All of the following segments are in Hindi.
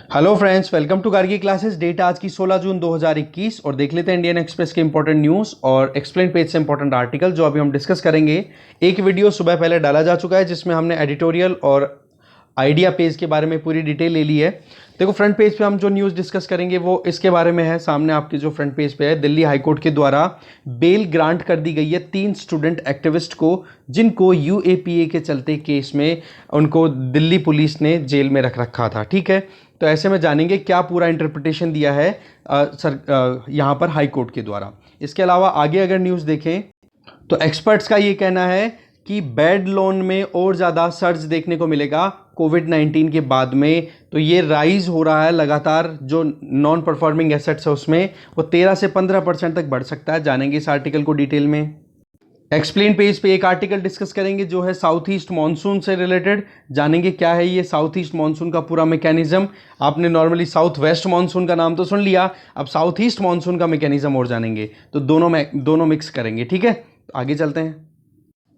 Hello friends, welcome to Gargi classes. Date आज की 16 जून 2021 और देख लेते हैं इंडियन एक्सप्रेस के इंपॉर्टेंट न्यूज़ और एक्सप्लेन पेज से इंपॉर्टेंट आर्टिकल जो अभी हम डिस्कस करेंगे। एक वीडियो सुबह पहले डाला जा चुका है जिसमें हमने एडिटोरियल और आइडिया पेज के बारे में पूरी डिटेल ले ली है। देखो, फ्रंट पेज पे हम जो न्यूज़ डिस्कस करेंगे वो इसके बारे में है। सामने आपके जो फ्रंट पेज पे है, दिल्ली हाईकोर्ट के द्वारा बेल ग्रांट कर दी गई है 3 स्टूडेंट एक्टिविस्ट को, जिनको यूएपीए के चलते केस में उनको दिल्ली पुलिस ने जेल में रख रखा था। ठीक है, तो ऐसे में जानेंगे क्या पूरा इंटरप्रिटेशन दिया है यहाँ पर हाई कोर्ट के द्वारा। इसके अलावा आगे अगर न्यूज़ देखें तो एक्सपर्ट्स का ये कहना है कि बैड लोन में और ज़्यादा सर्ज देखने को मिलेगा कोविड-19 के बाद में। तो ये राइज हो रहा है लगातार, जो नॉन परफॉर्मिंग एसेट्स है उसमें वो 13 से 15% तक बढ़ सकता है। जानेंगे इस आर्टिकल को डिटेल में। एक्सप्लेन पेज पे एक आर्टिकल डिस्कस करेंगे जो है साउथ ईस्ट मानसून से रिलेटेड। जानेंगे क्या है ये साउथ ईस्ट मानसून का पूरा मैकेनिज्म। आपने नॉर्मली साउथ वेस्ट मानसून का नाम तो सुन लिया, अब साउथ ईस्ट मानसून का मैकेनिज्म और जानेंगे, तो दोनों मिक्स करेंगे। ठीक है, तो आगे चलते हैं।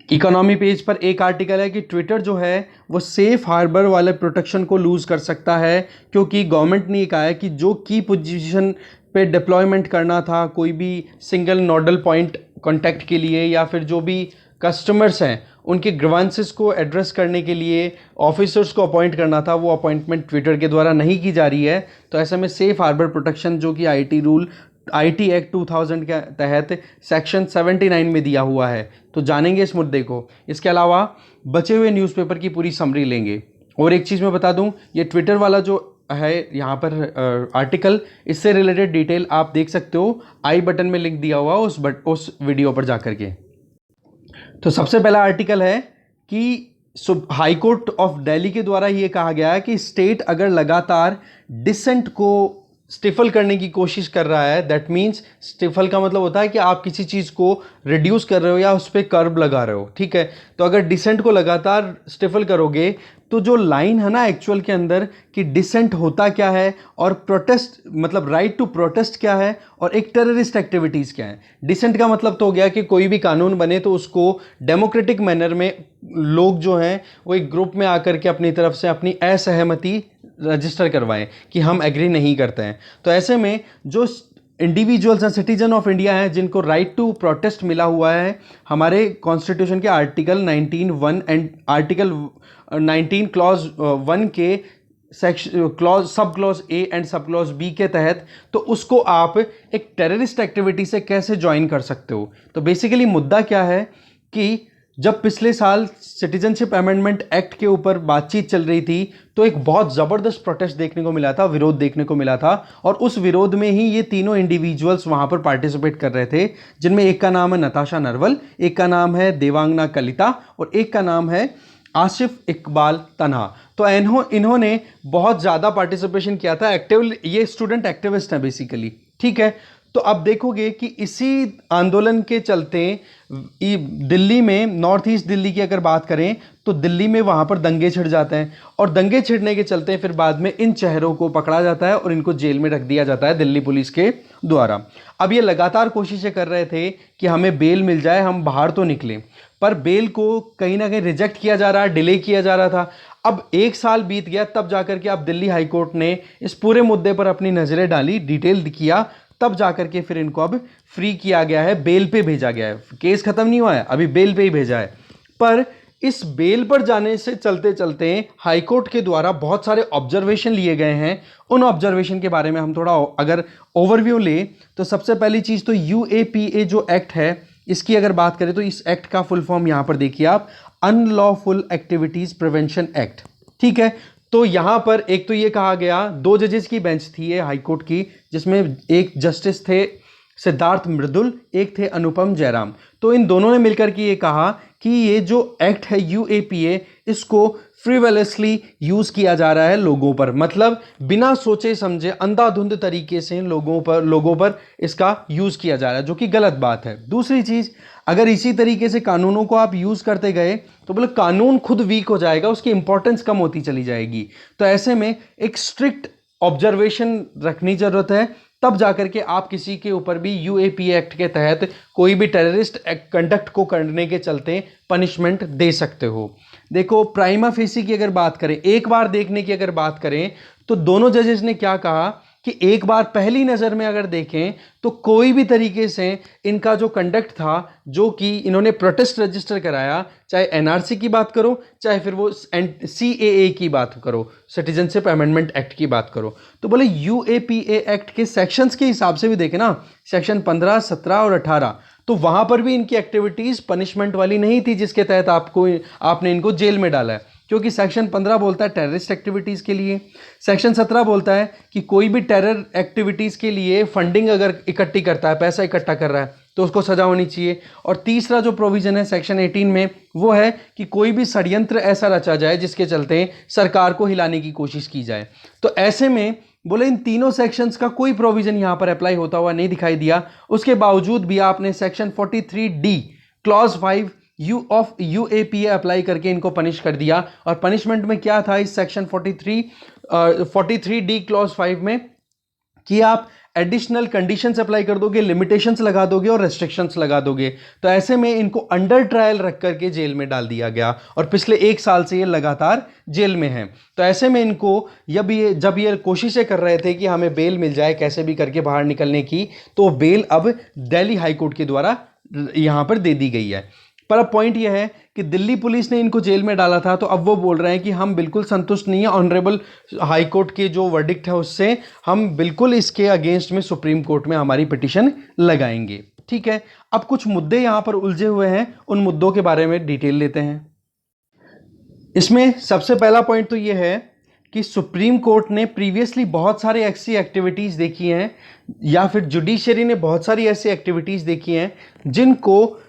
इकोनॉमी पेज पर एक आर्टिकल है कि ट्विटर जो है वो सेफ हार्बर वाले प्रोटेक्शन को लूज कर सकता है, क्योंकि गवर्नमेंट ने कहा है कि जो की पोजीशन पे डिप्लॉयमेंट करना था, कोई भी सिंगल नोडल पॉइंट कॉन्टैक्ट के लिए या फिर जो भी कस्टमर्स हैं उनके ग्रीवेंसेस को एड्रेस करने के लिए ऑफिसर्स को अपॉइंट करना था, वो अपॉइंटमेंट ट्विटर के द्वारा नहीं की जा रही है। तो ऐसे में सेफ हार्बर प्रोटेक्शन जो कि आईटी एक्ट 2000 के तहत सेक्शन 79 में दिया हुआ है, तो जानेंगे इस मुद्दे को। इसके अलावा बचे हुए न्यूज़पेपर की पूरी समरी लेंगे। और एक चीज़ मैं बता दूं, ये ट्विटर वाला जो है यहाँ पर आर्टिकल, इससे रिलेटेड डिटेल आप देख सकते हो, आई बटन में लिंक दिया हुआ उस वीडियो पर जाकर के। तो सबसे पहला आर्टिकल है कि हाई कोर्ट ऑफ दिल्ली के द्वारा ये कहा गया है कि स्टेट अगर लगातार डिसेंट को स्टिफल करने की कोशिश कर रहा है, दैट मीन्स स्टिफल का मतलब होता है कि आप किसी चीज़ को रिड्यूस कर रहे हो या उस पर कर्व लगा रहे हो। ठीक है, तो अगर डिसेंट को लगातार स्टिफल करोगे तो जो लाइन है ना एक्चुअल के अंदर कि डिसेंट होता क्या है और प्रोटेस्ट मतलब राइट टू प्रोटेस्ट क्या है और एक टेररिस्ट एक्टिविटीज़ क्या है। डिसेंट का मतलब तो हो गया कि कोई भी कानून बने तो उसको डेमोक्रेटिक मैनर में लोग जो हैं वो एक ग्रुप में आकर के अपनी तरफ से अपनी असहमति रजिस्टर करवाएं कि हम एग्री नहीं करते हैं। तो ऐसे में जो individuals and citizen of India हैं जिनको राइट टू प्रोटेस्ट मिला हुआ है हमारे कॉन्स्टिट्यूशन के आर्टिकल 19(1) एंड आर्टिकल 19 क्लॉज 1 के section sub clause A and sub clause B के तहत, तो उसको आप एक टेररिस्ट एक्टिविटी से कैसे ज्वाइन कर सकते हो। तो बेसिकली मुद्दा क्या है कि जब पिछले साल सिटीजनशिप अमेंडमेंट एक्ट के ऊपर बातचीत चल रही थी तो एक बहुत ज़बरदस्त प्रोटेस्ट देखने को मिला था, विरोध देखने को मिला था, और उस विरोध में ही ये तीनों इंडिविजुअल्स वहाँ पर पार्टिसिपेट कर रहे थे, जिनमें एक का नाम है नताशा नरवल, एक का नाम है देवांगना कलिता और एक का नाम है आसिफ इकबाल तन्हा। तो इन्होंने बहुत ज़्यादा पार्टिसिपेशन किया था, एक्टिव, ये स्टूडेंट एक्टिविस्ट हैं बेसिकली। ठीक है, तो अब देखोगे कि इसी आंदोलन के चलते दिल्ली में, नॉर्थ ईस्ट दिल्ली की अगर बात करें तो दिल्ली में वहाँ पर दंगे छिड़ जाते हैं, और दंगे छिड़ने के चलते फिर बाद में इन चेहरों को पकड़ा जाता है और इनको जेल में रख दिया जाता है दिल्ली पुलिस के द्वारा। अब ये लगातार कोशिशें कर रहे थे कि हमें बेल मिल जाए, हम बाहर तो निकलें, पर बेल को कहीं ना कहीं रिजेक्ट किया जा रहा है, डिले किया जा रहा था। अब 1 साल बीत गया, तब जाकर के अब दिल्ली हाईकोर्ट ने इस पूरे मुद्दे पर अपनी नज़रें डाली, डिटेल किया, तब जाकर के फिर इनको अब फ्री किया गया है, बेल पे भेजा गया है। केस खत्म नहीं हुआ है, अभी बेल पे ही भेजा है। पर इस बेल पर जाने से चलते चलते हाईकोर्ट के द्वारा बहुत सारे ऑब्जर्वेशन लिए गए हैं। उन ऑब्जर्वेशन के बारे में हम थोड़ा अगर ओवरव्यू ले तो सबसे पहली चीज़ तो यूएपीए जो एक्ट है, इसकी अगर बात करें तो इस एक्ट का फुल फॉर्म यहाँ पर देखिए आप, अनलॉफुल एक्टिविटीज़ प्रिवेंशन एक्ट। ठीक है, तो यहां पर एक तो ये कहा गया, 2 जजेस की बेंच थी ये हाईकोर्ट की, जिसमें एक जस्टिस थे सिद्धार्थ मृदुल, एक थे अनुपम जयराम। तो इन दोनों ने मिलकर के ये कहा कि ये जो एक्ट है यूएपीए, इसको फ्रीवेलसली यूज किया जा रहा है लोगों पर, मतलब बिना सोचे समझे अंधाधुंध तरीके से लोगों पर इसका यूज किया जा रहा है, जो कि गलत बात है। दूसरी चीज, अगर इसी तरीके से कानूनों को आप यूज करते गए तो बोले कानून खुद वीक हो जाएगा, उसकी इंपॉर्टेंस कम होती चली जाएगी। तो ऐसे में एक स्ट्रिक्ट ऑब्जर्वेशन रखनी जरूरत है, तब जाकर के आप किसी के ऊपर भी यूएपीए एक्ट के तहत कोई भी टेररिस्ट कंडक्ट को करने के चलते पनिशमेंट दे सकते हो। देखो, प्राइमा फेसी की अगर बात करें, एक बार देखने की अगर बात करें, तो दोनों जजेस ने क्या कहा कि एक बार पहली नज़र में अगर देखें तो कोई भी तरीके से इनका जो कंडक्ट था, जो कि इन्होंने प्रोटेस्ट रजिस्टर कराया, चाहे एनआरसी की बात करो, चाहे फिर वो सीएए की बात करो, सिटीजनशिप अमेंडमेंट एक्ट की बात करो, तो बोले यूएपीए एक्ट के सेक्शंस के हिसाब से भी देखें ना, सेक्शन 15, 17 और 18, तो वहां पर भी इनकी एक्टिविटीज पनिशमेंट वाली नहीं थी जिसके तहत आपने इनको जेल में डाला है। क्योंकि सेक्शन 15 बोलता है टेररिस्ट एक्टिविटीज़ के लिए, सेक्शन 17 बोलता है कि कोई भी टेरर एक्टिविटीज़ के लिए फंडिंग अगर इकट्ठी करता है, पैसा इकट्ठा कर रहा है, तो उसको सजा होनी चाहिए। और तीसरा जो प्रोविज़न है सेक्शन 18 में, वो है कि कोई भी षड्यंत्र ऐसा रचा जाए जिसके चलते सरकार को हिलाने की कोशिश की जाए। तो ऐसे में बोले इन तीनों सेक्शंस का कोई प्रोविज़न यहाँ पर अप्लाई होता हुआ नहीं दिखाई दिया। उसके बावजूद भी आपने section 43D clause 5 UAPA apply करके इनको पनिश कर दिया। और पनिशमेंट में क्या था इस सेक्शन 43D क्लॉज 5 में, कि आप एडिशनल कंडीशंस अप्लाई कर दोगे, लिमिटेशंस लगा दोगे और रेस्ट्रिक्शंस लगा दोगे। तो ऐसे में इनको अंडर ट्रायल रख करके जेल में डाल दिया गया और पिछले 1 साल से ये लगातार जेल में हैं। तो ऐसे में इनको जब ये कोशिशें कर रहे थे कि हमें बेल मिल जाए कैसे भी करके बाहर निकलने की, तो बेल अब दिल्ली हाईकोर्ट के द्वारा यहाँ पर दे दी गई है। पर अब पॉइंट यह है कि दिल्ली पुलिस ने इनको जेल में डाला था, तो अब वो बोल रहे हैं कि हम बिल्कुल संतुष्ट नहीं है ऑनरेबल हाई कोर्ट के जो वर्डिक्ट है उससे, हम बिल्कुल इसके अगेंस्ट में सुप्रीम कोर्ट में हमारी पिटीशन लगाएंगे। ठीक है, अब कुछ मुद्दे यहां पर उलझे हुए हैं, उन मुद्दों के बारे में डिटेल लेते हैं। इसमें सबसे पहला पॉइंट तो ये है कि सुप्रीम कोर्ट ने प्रीवियसली बहुत सारे ऐसी एक्टिविटीज़ देखी हैं, या फिर जुडिशरी ने बहुत सारी ऐसी एक्टिविटीज़ देखी हैं जिनको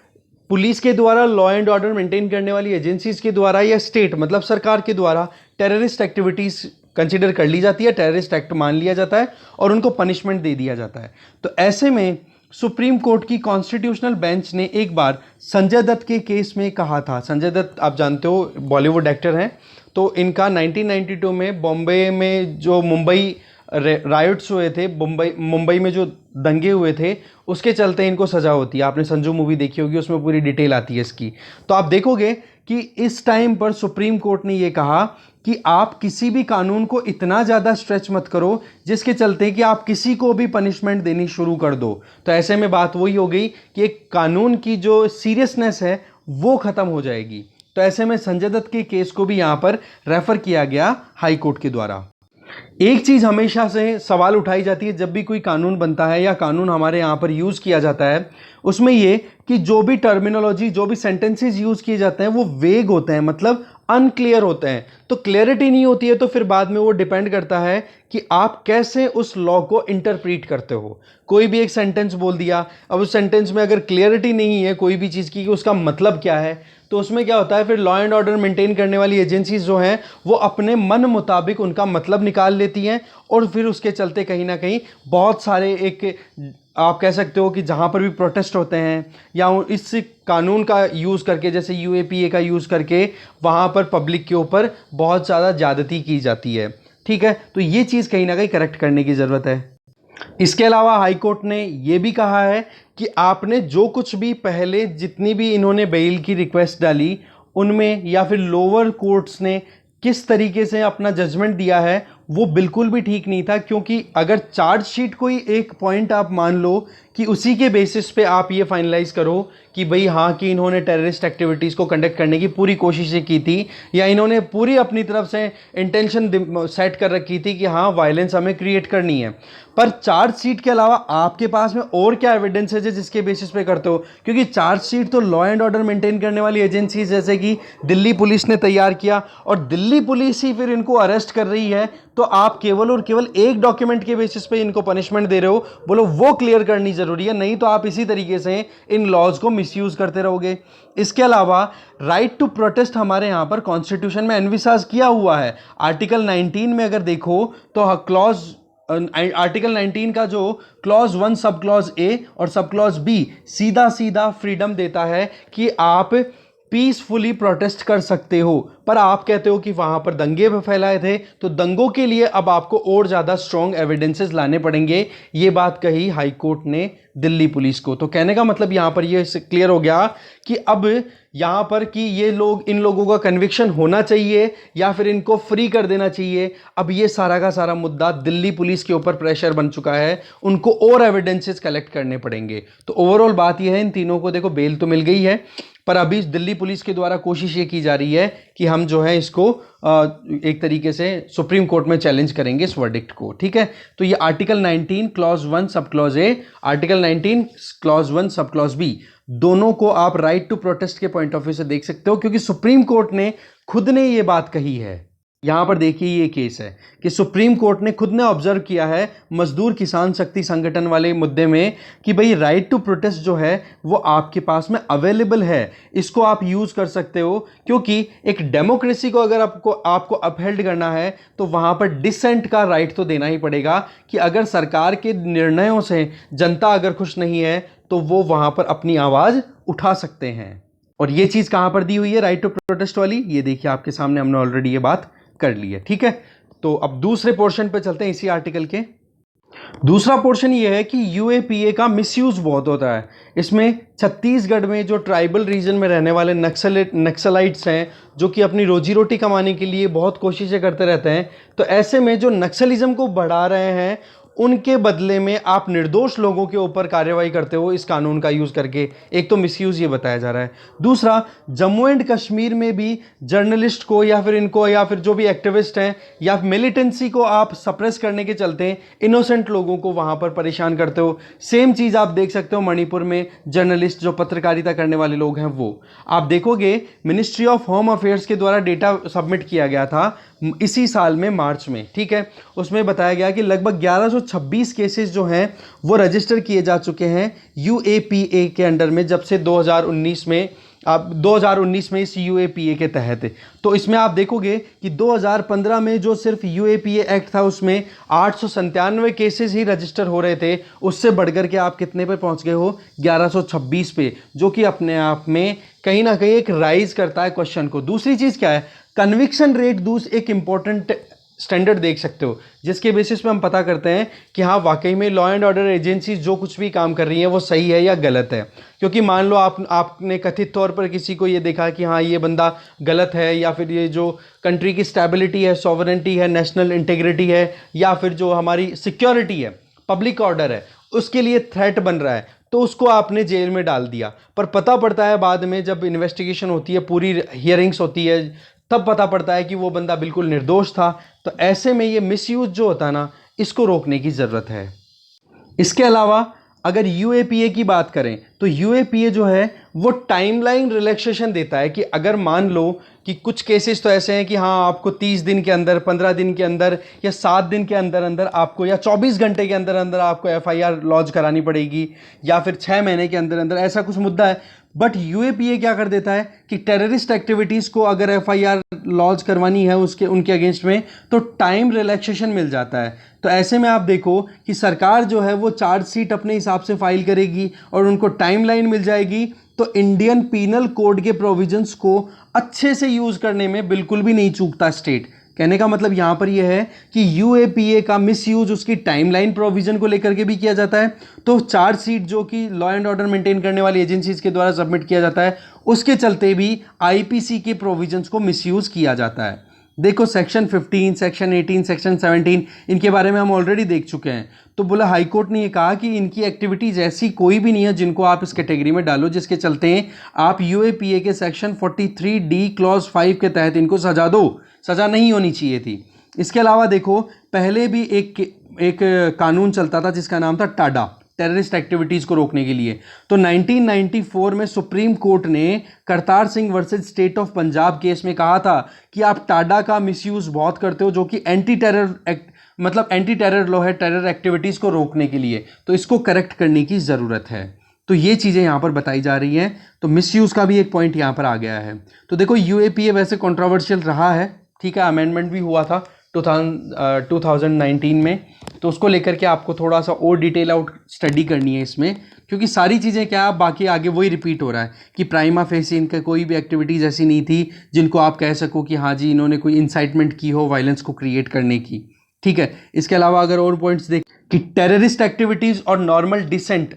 पुलिस के द्वारा, लॉ एंड ऑर्डर मेंटेन करने वाली एजेंसीज के द्वारा, या स्टेट मतलब सरकार के द्वारा टेररिस्ट एक्टिविटीज़ कंसीडर कर ली जाती है, टेररिस्ट एक्ट मान लिया जाता है और उनको पनिशमेंट दे दिया जाता है। तो ऐसे में सुप्रीम कोर्ट की कॉन्स्टिट्यूशनल बेंच ने एक बार संजय दत्त के केस में कहा था। संजय दत्त आप जानते हो बॉलीवुड एक्टर हैं, तो इनका 1992 में बॉम्बे में जो मुंबई राइट्स हुए थे, मुंबई में जो दंगे हुए थे, उसके चलते इनको सज़ा होती है। आपने संजू मूवी देखी होगी, उसमें पूरी डिटेल आती है इसकी। तो आप देखोगे कि इस टाइम पर सुप्रीम कोर्ट ने ये कहा कि आप किसी भी कानून को इतना ज़्यादा स्ट्रेच मत करो जिसके चलते कि आप किसी को भी पनिशमेंट देनी शुरू कर दो। तो ऐसे में बात वही हो गई कि एक कानून की जो सीरियसनेस है वो ख़त्म हो जाएगी। तो ऐसे में संजय दत्त के केस को भी यहाँ पर रेफर किया गया हाई कोर्ट के द्वारा। एक चीज़ हमेशा से सवाल उठाई जाती है जब भी कोई कानून बनता है या कानून हमारे यहाँ पर यूज़ किया जाता है, उसमें ये कि जो भी टर्मिनोलॉजी, जो भी सेंटेंसेस यूज़ किए जाते हैं वो वेग होते हैं, मतलब अनक्लियर होते हैं। तो क्लियरिटी नहीं होती है, तो फिर बाद में वो डिपेंड करता है कि आप कैसे उस लॉ को इंटरप्रीट करते हो। कोई भी एक सेंटेंस बोल दिया, अब उस सेंटेंस में अगर क्लियरिटी नहीं है कोई भी चीज़ की कि उसका मतलब क्या है, तो उसमें क्या होता है, फिर लॉ एंड ऑर्डर मेंटेन करने वाली एजेंसीज जो हैं वो अपने मन मुताबिक उनका मतलब निकाल लेती हैं, और फिर उसके चलते कहीं ना कहीं बहुत सारे एक आप कह सकते हो कि जहाँ पर भी प्रोटेस्ट होते हैं या इस कानून का यूज़ करके, जैसे यूएपीए का यूज़ करके, वहाँ पर पब्लिक के ऊपर बहुत ज़्यादा ज़्यादती की जाती है। ठीक है, तो ये चीज़ कहीं ना कहीं करेक्ट करने की ज़रूरत है। इसके अलावा हाई कोर्ट ने यह भी कहा है कि आपने जो कुछ भी पहले जितनी भी इन्होंने बेल की रिक्वेस्ट डाली उनमें, या फिर लोअर कोर्ट्स ने किस तरीके से अपना जजमेंट दिया है, वो बिल्कुल भी ठीक नहीं था। क्योंकि अगर चार्जशीट कोई एक पॉइंट आप मान लो कि उसी के बेसिस पे आप ये फाइनलाइज करो कि भाई हाँ कि इन्होंने टेररिस्ट एक्टिविटीज़ को कंडक्ट करने की पूरी कोशिशें की थी, या इन्होंने पूरी अपनी तरफ से इंटेंशन सेट कर रखी थी कि हाँ वायलेंस हमें क्रिएट करनी है, पर चार्जशीट के अलावा आपके पास में और क्या एविडेंस है जिसके बेसिस पे करते हो? क्योंकि चार्जशीट तो लॉ एंड ऑर्डर मेंटेन करने वाली एजेंसी जैसे कि दिल्ली पुलिस ने तैयार किया, और दिल्ली पुलिस ही फिर इनको अरेस्ट कर रही है, तो आप केवल और केवल एक डॉक्यूमेंट के बेसिस पे इनको पनिशमेंट दे रहे हो। बोलो वो क्लियर करनी जरूरी है, नहीं तो आप इसी तरीके से इन लॉज को मिसयूज करते रहोगे। इसके अलावा राइट टू प्रोटेस्ट हमारे यहाँ पर कॉन्स्टिट्यूशन में एनविसाज किया हुआ है। आर्टिकल 19 में अगर देखो तो आर्टिकल 19 का जो क्लॉज 1 सब क्लॉज ए और सब क्लॉज बी सीधा सीधा फ्रीडम देता है कि आप पीसफुली प्रोटेस्ट कर सकते हो। पर आप कहते हो कि वहां पर दंगे फैलाए थे, तो दंगों के लिए अब आपको और ज़्यादा स्ट्रॉन्ग एविडेंसेस लाने पड़ेंगे। ये बात कही हाई कोर्ट ने दिल्ली पुलिस को। तो कहने का मतलब यहां पर ये क्लियर हो गया कि अब यहां पर कि ये लोग, इन लोगों का कन्विक्शन होना चाहिए या फिर इनको फ्री कर देना चाहिए। अब ये सारा का सारा मुद्दा दिल्ली पुलिस के ऊपर प्रेशर बन चुका है, उनको और एविडेंसेस कलेक्ट करने पड़ेंगे। तो ओवरऑल बात यह है, इन तीनों को देखो बेल तो मिल गई है, पर अभी दिल्ली पुलिस के द्वारा कोशिश ये की जा रही है कि हम जो है इसको एक तरीके से सुप्रीम कोर्ट में चैलेंज करेंगे इस वर्डिक्ट को। ठीक है, तो ये आर्टिकल 19 क्लॉज 1 सब क्लॉज ए, आर्टिकल 19 क्लॉज 1 सब क्लॉज बी, दोनों को आप राइट टू प्रोटेस्ट के पॉइंट ऑफ व्यू से देख सकते हो, क्योंकि सुप्रीम कोर्ट ने खुद ने ये बात कही है। यहां पर देखिए ये केस है कि सुप्रीम कोर्ट ने खुद ने ऑब्जर्व किया है मजदूर किसान शक्ति संगठन वाले मुद्दे में कि भाई राइट टू प्रोटेस्ट जो है वो आपके पास में अवेलेबल है, इसको आप यूज कर सकते हो। क्योंकि एक डेमोक्रेसी को अगर आपको अपहेल्ड करना है तो वहां पर डिसेंट का राइट तो देना ही पड़ेगा, कि अगर सरकार के निर्णयों से जनता अगर खुश नहीं है तो वो वहां पर अपनी आवाज उठा सकते हैं। और ये चीज कहां पर दी हुई है राइट टू प्रोटेस्ट वाली, ये देखिए आपके सामने, हमने ऑलरेडी ये बात कर ली है। ठीक है, तो अब दूसरे पोर्शन पे चलते हैं इसी आर्टिकल के। दूसरा पोर्शन ये है कि यूएपीए का मिसयूज बहुत होता है। इसमें छत्तीसगढ़ में जो ट्राइबल रीजन में रहने वाले नक्सलाइट्स हैं, जो कि अपनी रोजी रोटी कमाने के लिए बहुत कोशिशें करते रहते हैं, तो ऐसे में जो नक्सलिज्म को बढ़ा रहे हैं उनके बदले में आप निर्दोष लोगों के ऊपर कार्रवाई करते हो इस कानून का यूज करके। एक तो मिसयूज ये बताया जा रहा है। दूसरा, जम्मू एंड कश्मीर में भी जर्नलिस्ट को या फिर इनको या फिर जो भी एक्टिविस्ट हैं या मिलिटेंसी को आप सप्रेस करने के चलते इनोसेंट लोगों को वहां पर परेशान करते हो। सेम चीज आप देख सकते हो मणिपुर में, जर्नलिस्ट जो पत्रकारिता करने वाले लोग हैं वो आप देखोगे मिनिस्ट्री ऑफ होम अफेयर्स के द्वारा डेटा सबमिट किया गया था इसी साल में मार्च में। ठीक है, उसमें बताया गया कि लगभग 1126 केसेस जो हैं वो रजिस्टर किए जा चुके हैं यूएपीए के अंडर में, जब से 2019 में इस यूएपीए के तहत। तो इसमें आप देखोगे कि 2015 में जो सिर्फ यूएपीए एक्ट था उसमें 897 केसेस ही रजिस्टर हो रहे थे, उससे बढ़कर के आप कितने पे पहुंच गए हो, 1126 पे, जो कि अपने आप में कहीं ना कहीं एक राइज करता है क्वेश्चन को। दूसरी चीज क्या है, कन्विक्शन रेट एक इंपॉर्टेंट स्टैंडर्ड देख सकते हो, जिसके बेसिस पे हम पता करते हैं कि हाँ वाकई में लॉ एंड ऑर्डर एजेंसीज जो कुछ भी काम कर रही हैं वो सही है या गलत है। क्योंकि मान लो आपने कथित तौर पर किसी को ये देखा कि हाँ ये बंदा गलत है, या फिर ये जो कंट्री की स्टेबिलिटी है, सॉवरेंटी है, नेशनल इंटीग्रिटी है, या फिर जो हमारी सिक्योरिटी है, पब्लिक ऑर्डर है, उसके लिए थ्रेट बन रहा है, तो उसको आपने जेल में डाल दिया। पर पता पड़ता है बाद में जब इन्वेस्टिगेशन होती है, पूरी हियरिंग्स होती है, तब पता पड़ता है कि वो बंदा बिल्कुल निर्दोष था। तो ऐसे में ये मिसयूज जो होता है ना, इसको रोकने की ज़रूरत है। इसके अलावा अगर यूएपीए की बात करें तो यूएपीए जो है वो टाइमलाइन रिलैक्सेशन देता है कि अगर मान लो कि कुछ केसेस तो ऐसे हैं कि हाँ आपको 30 दिन के अंदर, 15 दिन के अंदर, या 7 दिन के अंदर अंदर आपको, या 24 घंटे के अंदर अंदर आपको एफआईआर लॉन्च करानी पड़ेगी, या फिर 6 महीने के अंदर अंदर, ऐसा कुछ मुद्दा है। बट यूएपीए क्या कर देता है कि टेररिस्ट एक्टिविटीज़ को अगर एफआईआर लॉन्च करवानी है उनके अगेंस्ट में, तो टाइम रिलैक्सेशन मिल जाता है। तो ऐसे में आप देखो कि सरकार जो है वो चार्जशीट अपने हिसाब से फाइल करेगी और उनको टाइमलाइन मिल जाएगी, तो इंडियन पीनल कोड के प्रोविजंस को अच्छे से यूज करने में बिल्कुल भी नहीं चूकता स्टेट। कहने का मतलब यहां पर यह है कि यूएपीए का मिसयूज उसकी टाइमलाइन प्रोविजन को लेकर के भी किया जाता है। तो चार्जशीट जो कि लॉ एंड ऑर्डर मेंटेन करने वाली एजेंसीज के द्वारा सबमिट किया जाता है, उसके चलते भी आईपीसी के प्रोविजंस को मिसयूज किया जाता है। देखो सेक्शन 15, सेक्शन 18, सेक्शन 17, इनके बारे में हम ऑलरेडी देख चुके हैं। तो बोला हाईकोर्ट ने ये कहा कि इनकी एक्टिविटीज ऐसी कोई भी नहीं है जिनको आप इस कैटेगरी में डालो, जिसके चलते आप यूएपीए के सेक्शन 43D क्लॉज 5 के तहत इनको सजा दो। सजा नहीं होनी चाहिए थी। इसके अलावा देखो पहले भी एक कानून चलता था जिसका नाम था टाडा, टेररिस्ट एक्टिविटीज़ को रोकने के लिए। तो 1994 में सुप्रीम कोर्ट ने Kartar Singh versus state of Punjab case में कहा था कि आप टाडा का मिसयूज बहुत करते हो, जो कि एंटी टेरर लॉ है टेरर एक्टिविटीज़ को रोकने के लिए। तो इसको करेक्ट करने की ज़रूरत है। तो ये चीज़ें यहाँ पर बताई जा रही हैं। तो मिसयूज़ का भी एक पॉइंट यहाँ पर आ गया है। तो देखो यूएपीए वैसे कंट्रोवर्शियल रहा है, ठीक है, अमेंडमेंट भी हुआ था 2019 में, तो उसको लेकर के आपको थोड़ा सा और डिटेल आउट स्टडी करनी है इसमें, क्योंकि सारी चीज़ें क्या बाकी आगे वही रिपीट हो रहा है कि प्राइमा फेसी इनका कोई भी एक्टिविटीज़ ऐसी नहीं थी जिनको आप कह सको कि हाँ जी इन्होंने कोई इंसाइटमेंट की हो वायलेंस को क्रिएट करने की। ठीक है, इसके अलावा अगर और पॉइंट्स कि टेररिस्ट एक्टिविटीज और नॉर्मल डिसेंट,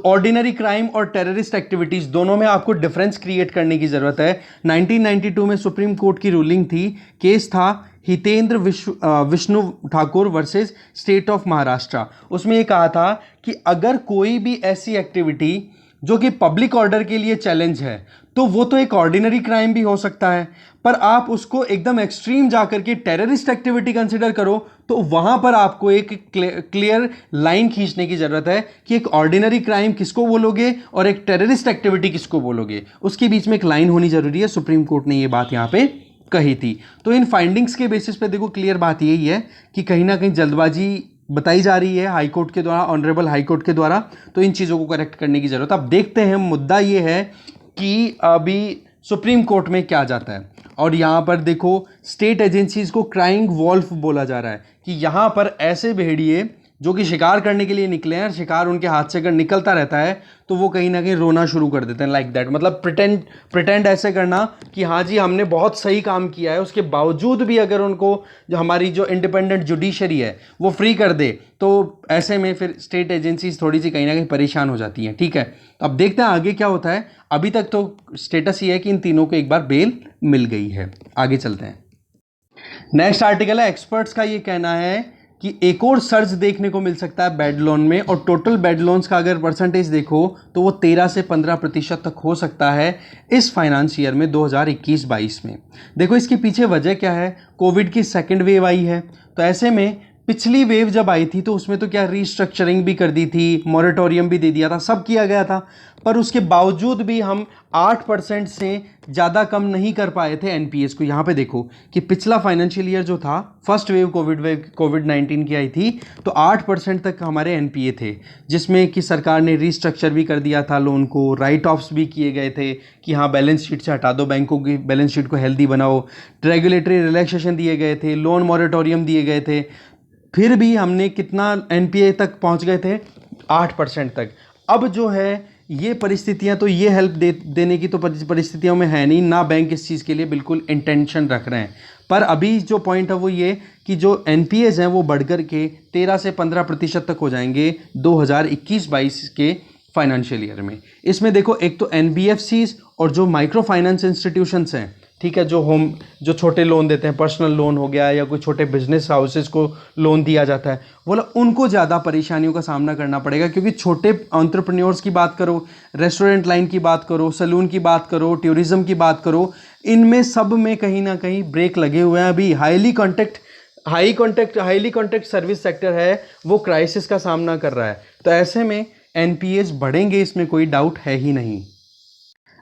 ऑर्डिनरी क्राइम और टेररिस्ट एक्टिविटीज दोनों में आपको डिफरेंस क्रिएट करने की जरूरत है। 1992 में सुप्रीम कोर्ट की रूलिंग थी, केस था Hitendra Vishnu Thakur versus state of Maharashtra. उसमें यह कहा था कि अगर कोई भी ऐसी एक्टिविटी जो कि पब्लिक ऑर्डर के लिए चैलेंज है तो वो तो एक ऑर्डिनरी क्राइम भी हो सकता है, पर आप उसको एकदम एक्सट्रीम जाकर के टेररिस्ट एक्टिविटी कंसिडर करो तो वहां पर आपको एक क्लियर लाइन खींचने की जरूरत है कि एक ऑर्डिनरी क्राइम किसको बोलोगे और एक टेररिस्ट एक्टिविटी किसको बोलोगे, उसके बीच में एक लाइन होनी जरूरी है। सुप्रीम कोर्ट ने ये बात यहां पे कही थी। तो इन फाइंडिंग्स के बेसिस पे देखो क्लियर बात यही है कि कहीं ना कहीं जल्दबाजी बताई जा रही है हाई कोर्ट के द्वारा, ऑनरेबल हाई कोर्ट के द्वारा, तो इन चीज़ों को करेक्ट करने की जरूरत है। अब देखते हैं, मुद्दा ये है कि अभी सुप्रीम कोर्ट में क्या जाता है। और यहाँ पर देखो स्टेट एजेंसीज को क्राइंग वॉल्फ बोला जा रहा है कि यहाँ पर ऐसे भेड़िए जो कि शिकार करने के लिए निकले हैं, शिकार उनके हाथ से अगर निकलता रहता है तो वो कहीं ना कहीं रोना शुरू कर देते हैं, लाइक दैट। मतलब प्रिटेंड ऐसे करना कि हाँ जी हमने बहुत सही काम किया है, उसके बावजूद भी अगर उनको जो हमारी जो इंडिपेंडेंट जुडिशरी है वो फ्री कर दे तो ऐसे में फिर स्टेट एजेंसीज थोड़ी सी कहीं ना कहीं परेशान हो जाती हैं। ठीक है, तो अब देखते हैं आगे क्या होता है। अभी तक तो स्टेटस ये है कि इन तीनों को एक बार बेल मिल गई है। आगे चलते हैं। नेक्स्ट आर्टिकल है, एक्सपर्ट्स का ये कहना है कि एक और सर्ज देखने को मिल सकता है बैड लोन में, और टोटल बैड लोन्स का अगर परसेंटेज देखो तो वो 13 से 15% तक हो सकता है इस फाइनेंस ईयर में 2021-22 में। देखो इसके पीछे वजह क्या है, कोविड की सेकेंड वेव आई है, तो ऐसे में पिछली वेव जब आई थी तो उसमें तो क्या रीस्ट्रक्चरिंग भी कर दी थी, मॉरेटोरियम भी दे दिया था, सब किया गया था, पर उसके बावजूद भी हम 8% से ज़्यादा कम नहीं कर पाए थे एनपीएस को। यहाँ पे देखो कि पिछला फाइनेंशियल ईयर जो था, फर्स्ट वेव कोविड-19 की आई थी, तो 8% तक हमारे एनपीए थे, जिसमें कि सरकार ने रीस्ट्रक्चर भी कर दिया था लोन को, राइट ऑफ्स भी किए गए थे कि हाँ बैलेंस शीट से हटा दो, बैंकों की बैलेंस शीट को हेल्दी बनाओ, रेगुलेटरी रिलैक्सेशन दिए गए थे, लोन मॉरेटोरियम दिए गए थे, फिर भी हमने कितना एनपीए तक पहुंच गए थे, 8% तक। अब जो है ये परिस्थितियां, तो ये हेल्प देने की तो परिस्थितियों में है नहीं ना, बैंक इस चीज़ के लिए बिल्कुल इंटेंशन रख रहे हैं। पर अभी जो पॉइंट है वो ये कि जो एनपीएज हैं वो बढ़कर के 13 से 15% तक हो जाएंगे 2021-22 के फाइनेंशियल ईयर में। इसमें देखो एक तो एनबीएफसीज और जो माइक्रो फाइनेंस इंस्टीट्यूशंस हैं, ठीक है, जो छोटे लोन देते हैं, पर्सनल लोन हो गया या कोई छोटे बिजनेस हाउसेस को लोन दिया जाता है, बोला उनको ज़्यादा परेशानियों का सामना करना पड़ेगा, क्योंकि छोटे एंटरप्रेन्योर्स की बात करो, रेस्टोरेंट लाइन की बात करो, सैलून की बात करो, टूरिज्म की बात करो, इनमें सब में कहीं ना कहीं ब्रेक लगे हुए हैं। अभी हाईली कॉन्टेक्ट सर्विस सेक्टर है वो क्राइसिस का सामना कर रहा है, तो ऐसे में एनपीएस बढ़ेंगे, इसमें कोई डाउट है ही नहीं।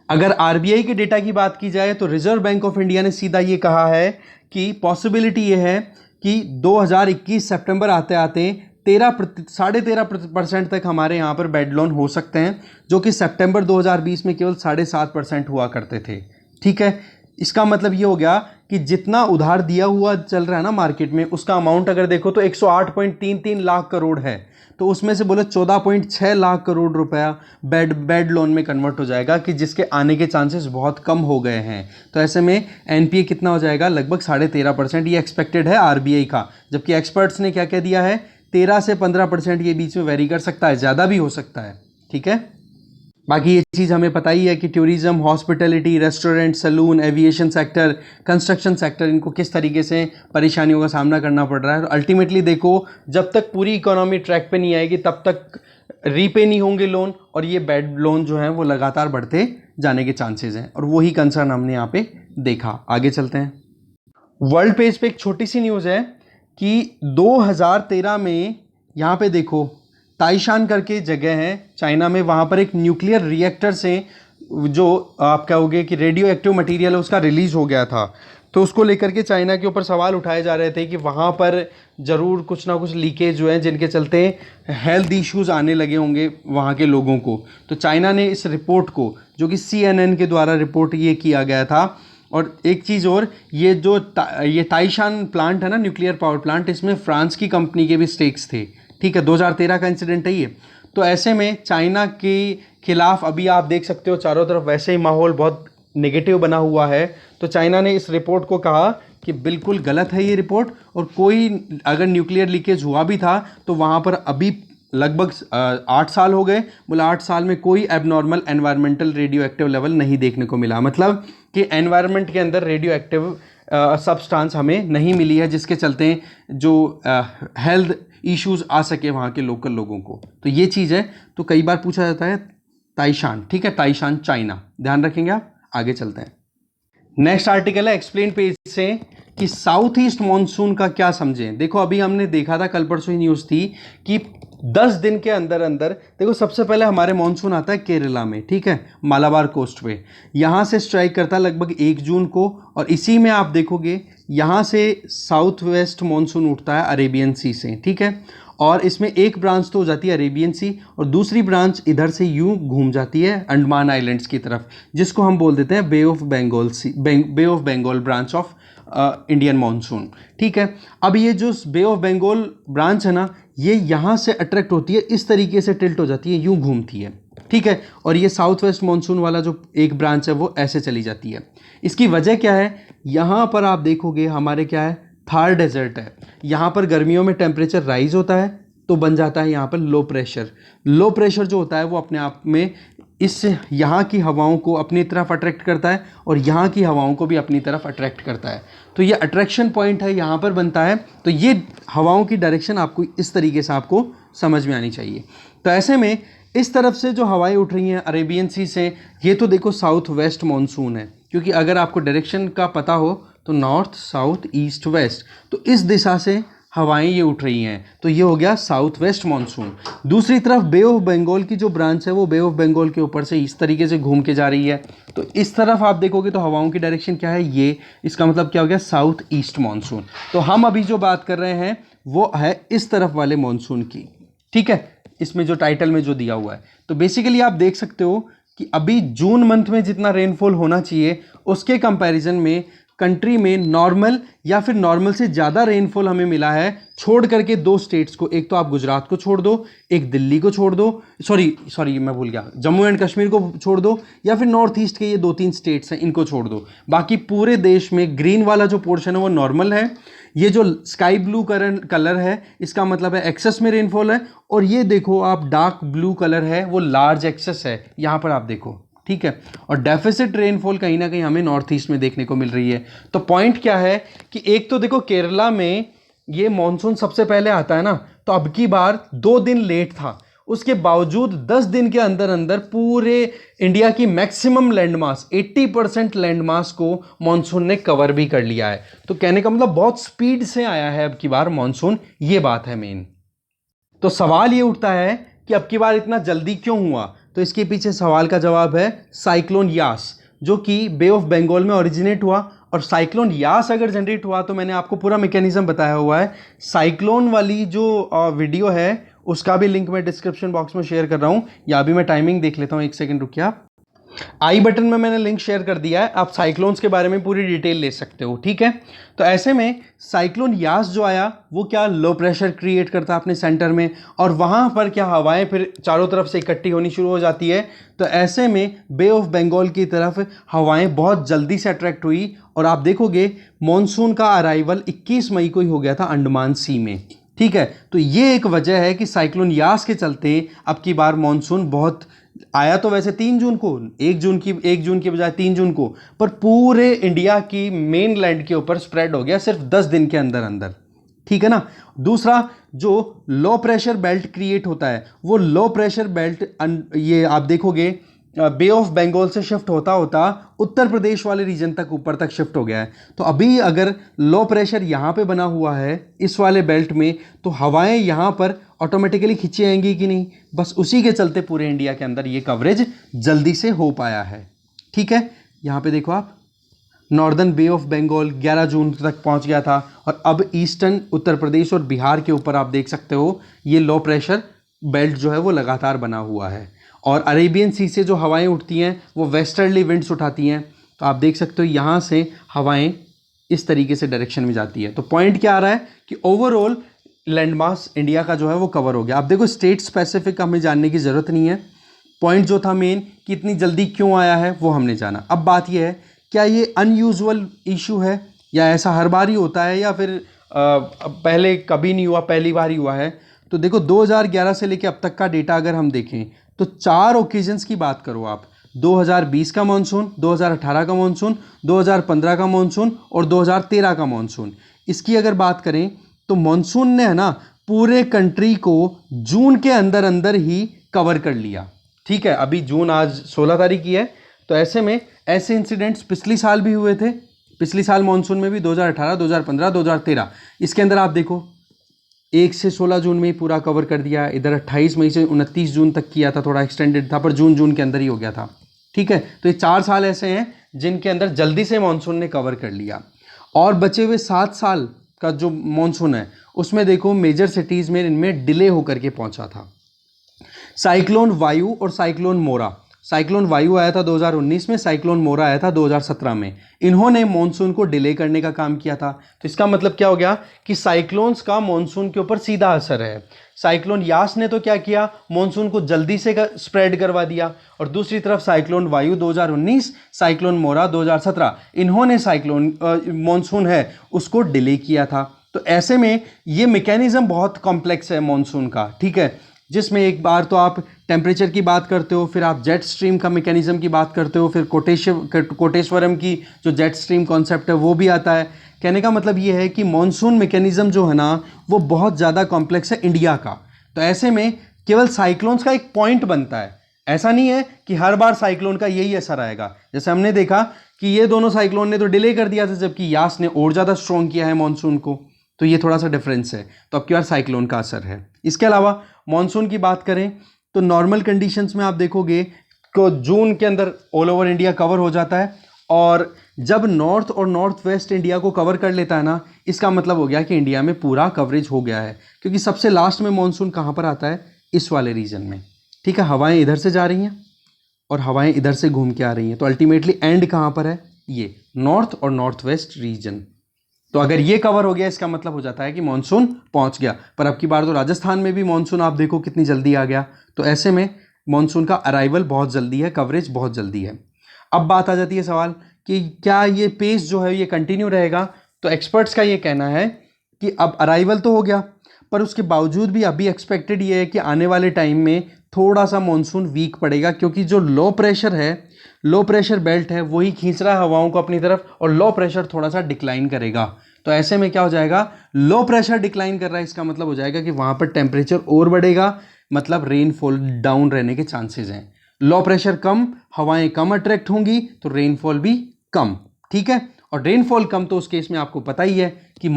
अगर आरबीआई के डेटा की बात की जाए तो रिजर्व बैंक ऑफ इंडिया ने सीधा ये कहा है कि पॉसिबिलिटी ये है कि 2021 सितंबर आते आते 13.5% तक हमारे यहाँ पर बैड लोन हो सकते हैं, जो कि सितंबर 2020 में केवल 7.5% हुआ करते थे। ठीक है, इसका मतलब ये हो गया कि जितना उधार दिया हुआ चल रहा है ना मार्केट में, उसका अमाउंट अगर देखो तो 108.33 लाख करोड़ है, तो उसमें से बोले 14.6 लाख करोड़ रुपया बैड लोन में कन्वर्ट हो जाएगा, कि जिसके आने के चांसेस बहुत कम हो गए हैं। तो ऐसे में एनपीए कितना हो जाएगा, लगभग 13.5%, ये एक्सपेक्टेड है आरबीआई का, जबकि एक्सपर्ट्स ने क्या कह दिया है 13 से 15% के बीच में वेरी कर सकता है, ज़्यादा भी हो सकता है। ठीक है, बाकी ये चीज़ हमें पता ही है कि tourism, hospitality, restaurant, salon, aviation sector, construction sector, इनको किस तरीके से परेशानियों का सामना करना पड़ रहा है। अल्टीमेटली देखो, जब तक पूरी इकोनॉमी ट्रैक पे नहीं आएगी तब तक रीपे नहीं होंगे लोन, और ये बैड लोन जो हैं वो लगातार बढ़ते जाने के चांसेस हैं, और वही कंसर्न हमने यहाँ पे देखा। आगे चलते हैं। वर्ल्ड पेज पे एक छोटी सी न्यूज़ है कि 2013 में यहाँ पे देखो ताइशान करके जगह है चाइना में, वहाँ पर एक न्यूक्लियर रिएक्टर से जो आप कहोगे कि रेडियो एक्टिव मटीरियल है उसका रिलीज़ हो गया था, तो उसको लेकर के चाइना के ऊपर सवाल उठाए जा रहे थे कि वहाँ पर ज़रूर कुछ ना कुछ लीकेज जो है जिनके चलते हेल्थ इश्यूज़ आने लगे होंगे वहाँ के लोगों को। तो चाइना ने इस रिपोर्ट को, जो कि CNN के द्वारा रिपोर्ट ये किया गया था, और एक चीज़ और, ये ताइशान प्लांट है ना, न्यूक्लियर पावर प्लांट, इसमें फ्रांस की कंपनी के भी स्टेक्स थे। ठीक है, 2013 का इंसिडेंट है ये। तो ऐसे में चाइना के खिलाफ अभी आप देख सकते हो चारों तरफ वैसे ही माहौल बहुत नेगेटिव बना हुआ है। तो चाइना ने इस रिपोर्ट को कहा कि बिल्कुल गलत है ये रिपोर्ट, और कोई अगर न्यूक्लियर लीकेज हुआ भी था तो वहाँ पर अभी लगभग 8 साल हो गए, बोला 8 साल में कोई abnormal environmental radio active level नहीं देखने को मिला। मतलब कि एनवायरनमेंट के अंदर रेडियो एक्टिव सब्सटेंस हमें नहीं मिली है, जिसके चलते जो हेल्थ इश्यूज आ सके वहाँ के लोकल लोगों को। तो ये चीज़ है। तो कई बार पूछा जाता है ताइशान, ठीक है, ताइशान चाइना, ध्यान रखेंगे आप। आगे चलते हैं। नेक्स्ट आर्टिकल है एक्सप्लेन पेज से कि साउथ ईस्ट मॉनसून का क्या समझें। देखो अभी हमने देखा था, कल परसों ही न्यूज़ थी कि 10 दिन के अंदर अंदर, देखो सबसे पहले हमारे मॉनसून आता है केरला में, ठीक है, मालाबार कोस्ट पे, यहाँ से स्ट्राइक करता है लगभग 1 जून को, और इसी में आप देखोगे यहाँ से साउथ वेस्ट मॉनसून उठता है अरेबियन सी से, ठीक है, और इसमें एक ब्रांच तो हो जाती है अरेबियन सी और दूसरी ब्रांच इधर से यूं घूम जाती है अंडमान आइलैंड्स की तरफ, जिसको हम बोल देते हैं Bay of Bengal sea, Bay of Bengal branch of Indian monsoon, ठीक है। अब ये जो बे ऑफ बंगाल ब्रांच है ना, ये यहाँ से अट्रैक्ट होती है, इस तरीके से टिल्ट हो जाती है, यूं घूमती है, ठीक है, और ये साउथ वेस्ट मॉनसून वाला जो एक ब्रांच है वो ऐसे चली जाती है। इसकी वजह क्या है, यहाँ पर आप देखोगे हमारे क्या है, थार डेजर्ट है, यहाँ पर गर्मियों में टेम्परेचर राइज होता है तो बन जाता है यहाँ पर लो प्रेशर। लो प्रेशर जो होता है वो अपने आप में इस यहाँ की हवाओं को अपनी तरफ अट्रैक्ट करता है और यहाँ की हवाओं को भी अपनी तरफ अट्रैक्ट करता है। तो ये अट्रैक्शन पॉइंट है, यहाँ पर बनता है। तो ये हवाओं की डायरेक्शन आपको इस तरीके से आपको समझ में आनी चाहिए। तो ऐसे में इस तरफ से जो हवाएं उठ रही हैं अरेबियन सी से, ये तो देखो साउथ वेस्ट मॉनसून है, क्योंकि अगर आपको डायरेक्शन का पता हो तो नॉर्थ साउथ ईस्ट वेस्ट, तो इस दिशा से हवाएं ये उठ रही हैं, तो ये हो गया साउथ वेस्ट मॉनसून। दूसरी तरफ बे ऑफ बंगाल की जो ब्रांच है वो बे ऑफ बंगाल के ऊपर से इस तरीके से घूम के जा रही है, तो इस तरफ आप देखोगे तो हवाओं की डायरेक्शन क्या है, ये, इसका मतलब क्या हो गया, साउथ ईस्ट मॉनसून। तो हम अभी जो बात कर रहे हैं वो है इस तरफ वाले मॉनसून की, ठीक है, इसमें जो टाइटल में जो दिया हुआ है। तो बेसिकली आप देख सकते हो कि अभी जून मंथ में जितना रेनफॉल होना चाहिए उसके कंपैरिजन में कंट्री में नॉर्मल या फिर नॉर्मल से ज़्यादा रेनफॉल हमें मिला है, छोड़ करके 2 स्टेट्स को, एक तो आप गुजरात को छोड़ दो, एक दिल्ली को छोड़ दो, सॉरी मैं भूल गया, जम्मू एंड कश्मीर को छोड़ दो, या फिर नॉर्थ ईस्ट के ये 2-3 स्टेट्स हैं इनको छोड़ दो। बाकी पूरे देश में ग्रीन वाला जो पोर्शन है वो नॉर्मल है। ये जो स्काई ब्लू कलर है इसका मतलब है एक्सेस में रेनफॉल है, और ये देखो आप डार्क ब्लू कलर है वो लार्ज एक्सेस है, यहाँ पर आप देखो, ठीक है, और डेफिसिट रेनफॉल कहीं ना कहीं हमें नॉर्थ ईस्ट में देखने को मिल रही है। तो पॉइंट क्या है कि एक तो देखो केरला में ये मॉनसून सबसे पहले आता है ना, तो अब की बार 2 दिन लेट था, उसके बावजूद 10 दिन के अंदर अंदर पूरे इंडिया की मैक्सिमम लैंडमास 80% लैंडमास को मॉनसून ने कवर भी कर लिया है। तो कहने का मतलब बहुत स्पीड से आया है अब की बार मॉनसून, ये बात है मेन। तो सवाल ये उठता है कि अब की बार इतना जल्दी क्यों हुआ, तो इसके पीछे सवाल का जवाब है साइक्लोन यास, जो कि बे ऑफ बंगाल में ओरिजिनेट हुआ। और साइक्लोन यास अगर जनरेट हुआ तो मैंने आपको पूरा मैकेनिज्म बताया हुआ है। साइक्लोन वाली जो वीडियो है उसका भी लिंक मैं डिस्क्रिप्शन बॉक्स में शेयर कर रहा हूँ, या अभी मैं टाइमिंग देख लेता हूँ, 1 सेकंड रुकिए आप। आई बटन में मैंने लिंक शेयर कर दिया है, आप साइक्लोन्स के बारे में पूरी डिटेल ले सकते हो, ठीक है। तो ऐसे में साइक्लोन यास जो आया वो क्या लो प्रेशर क्रिएट करता है अपने सेंटर में, और वहाँ पर क्या हवाएं फिर चारों तरफ से इकट्ठी होनी शुरू हो जाती है। तो ऐसे में बे ऑफ बंगाल की तरफ हवाएं बहुत जल्दी से अट्रैक्ट हुई, और आप देखोगे मॉनसून का अराइवल 21 मई को ही हो गया था अंडमान सी में, ठीक है। तो ये एक वजह है कि साइक्लोन यास के चलते अब की बार मॉनसून बहुत आया, तो वैसे 3 जून को, 1 जून की बजाय 3 जून को, पर पूरे इंडिया की मेन लैंड के ऊपर स्प्रेड हो गया सिर्फ 10 दिन के अंदर अंदर, ठीक है ना। दूसरा जो लो प्रेशर बेल्ट क्रिएट होता है, वो लो प्रेशर बेल्ट ये आप देखोगे बे ऑफ बंगाल से शिफ्ट होता होता उत्तर प्रदेश वाले रीजन तक ऊपर तक शिफ्ट हो गया है। तो अभी अगर लो प्रेशर यहाँ पे बना हुआ है इस वाले बेल्ट में, तो हवाएं यहाँ पर ऑटोमेटिकली खींची आएंगी कि नहीं, बस उसी के चलते पूरे इंडिया के अंदर ये कवरेज जल्दी से हो पाया है, ठीक है। यहाँ पे देखो आप, नॉर्दर्न बे ऑफ बंगाल 11 जून तक पहुँच गया था, और अब ईस्टर्न उत्तर प्रदेश और बिहार के ऊपर आप देख सकते हो ये लो प्रेशर बेल्ट जो है वो लगातार बना हुआ है। और अरेबियन सी से जो हवाएं उठती हैं वो वेस्टर्नली विंड्स उठाती हैं, तो आप देख सकते हो यहाँ से हवाएं इस तरीके से डायरेक्शन में जाती है। तो पॉइंट क्या आ रहा है कि ओवरऑल लैंडमास इंडिया का जो है वो कवर हो गया। आप देखो स्टेट स्पेसिफिक हमें जानने की ज़रूरत नहीं है, पॉइंट जो था मेन कि इतनी जल्दी क्यों आया है वो हमने जाना। अब बात यह है क्या ये अनयूजुअल इशू है, या ऐसा हर बार ही होता है या फिर पहले कभी नहीं हुआ, पहली बार ही हुआ है? तो देखो 2011 से लेके अब तक का डेटा अगर हम देखें तो 4 ओकेजन्स की बात करो आप, 2020 का मानसून, 2018 का मानसून, 2015 का मानसून और 2013 का मानसून। इसकी अगर बात करें तो मानसून ने है ना पूरे कंट्री को जून के अंदर अंदर ही कवर कर लिया। ठीक है, अभी जून आज 16 तारीख की है, तो ऐसे में ऐसे इंसिडेंट्स पिछली साल भी हुए थे। पिछली साल मानसून में भी 2018, 2015, 2013, इसके अंदर आप देखो 1 से 16 जून में ही पूरा कवर कर दिया। इधर 28 मई से 29 जून तक किया था, थोड़ा एक्सटेंडेड था, पर जून के अंदर ही हो गया था। ठीक है, तो ये 4 साल ऐसे हैं जिनके अंदर जल्दी से मानसून ने कवर कर लिया। और बचे हुए 7 साल का जो मानसून है उसमें देखो मेजर सिटीज़ में इनमें डिले होकर के पहुंचा था। साइक्लोन वायु और साइक्लोन मोरा, साइक्लोन वायु आया था 2019 में, साइक्लोन मोरा आया था 2017 में। इन्होंने मॉनसून को डिले करने का काम किया था। तो इसका मतलब क्या हो गया कि साइक्लोन्स का मॉनसून के ऊपर सीधा असर है। साइक्लोन यास ने तो क्या किया, मॉनसून को जल्दी से स्प्रेड करवा दिया, और दूसरी तरफ साइक्लोन वायु 2019, साइक्लोन मोरा 2017, इन्होंने साइक्लोन मॉनसून है उसको डिले किया था। तो ऐसे में ये मैकेनिज्म बहुत कॉम्प्लेक्स है मॉनसून का। ठीक है, जिसमें एक बार तो आप टेम्परेचर की बात करते हो, फिर आप जेट स्ट्रीम का मैकेनिज्म की बात करते हो, फिर कोटेश्वरम की जो जेट स्ट्रीम कॉन्सेप्ट है वो भी आता है। कहने का मतलब ये है कि मॉनसून मैकेनिज्म जो है ना वो बहुत ज़्यादा कॉम्प्लेक्स है इंडिया का। तो ऐसे में केवल साइक्लोन्स का एक पॉइंट बनता है, ऐसा नहीं है कि हर बार साइक्लोन का यही असर आएगा। जैसे हमने देखा कि ये दोनों साइक्लोन ने तो डिले कर दिया था, जबकि यास ने और ज़्यादा स्ट्रॉन्ग किया है मॉनसून को। तो ये थोड़ा सा डिफरेंस है, तो अब की बार साइक्लोन का असर है। इसके अलावा मॉनसून की बात करें तो नॉर्मल कंडीशंस में आप देखोगे तो जून के अंदर ऑल ओवर इंडिया कवर हो जाता है, और जब नॉर्थ और नॉर्थ वेस्ट इंडिया को कवर कर लेता है ना, इसका मतलब हो गया कि इंडिया में पूरा कवरेज हो गया है। क्योंकि सबसे लास्ट में मॉनसून कहाँ पर आता है, इस वाले रीजन में। ठीक है, हवाएं इधर से जा रही हैं और हवाएं इधर से घूम के आ रही हैं, तो अल्टीमेटली एंड कहाँ पर है, ये नॉर्थ और नॉर्थ वेस्ट रीजन। तो अगर ये कवर हो गया इसका मतलब हो जाता है कि मानसून पहुंच गया। पर अब की बार तो राजस्थान में भी मानसून आप देखो कितनी जल्दी आ गया। तो ऐसे में मानसून का अराइवल बहुत जल्दी है, कवरेज बहुत जल्दी है। अब बात आ जाती है सवाल कि क्या ये पेस जो है ये कंटिन्यू रहेगा। तो एक्सपर्ट्स का ये कहना है कि अब अराइवल तो हो गया, पर उसके बावजूद भी अभी एक्सपेक्टेड ये है कि आने वाले टाइम में थोड़ा सा मानसून वीक पड़ेगा, क्योंकि जो लो प्रेशर है, लो प्रेशर बेल्ट है, वही खींच रहा है हवाओं को अपनी तरफ, और लो प्रेशर थोड़ा सा डिक्लाइन करेगा। तो ऐसे में क्या हो जाएगा, लो प्रेशर डिक्लाइन कर रहा है, इसका मतलब हो जाएगा कि वहां पर टेम्परेचर और बढ़ेगा, मतलब रेनफॉल डाउन रहने के चांसेस हैं। लो प्रेशर कम, हवाएं कम अट्रैक्ट होंगी, तो रेनफॉल भी कम। ठीक है, और रेनफॉल कम तो उस केस में आपको पता ही है कि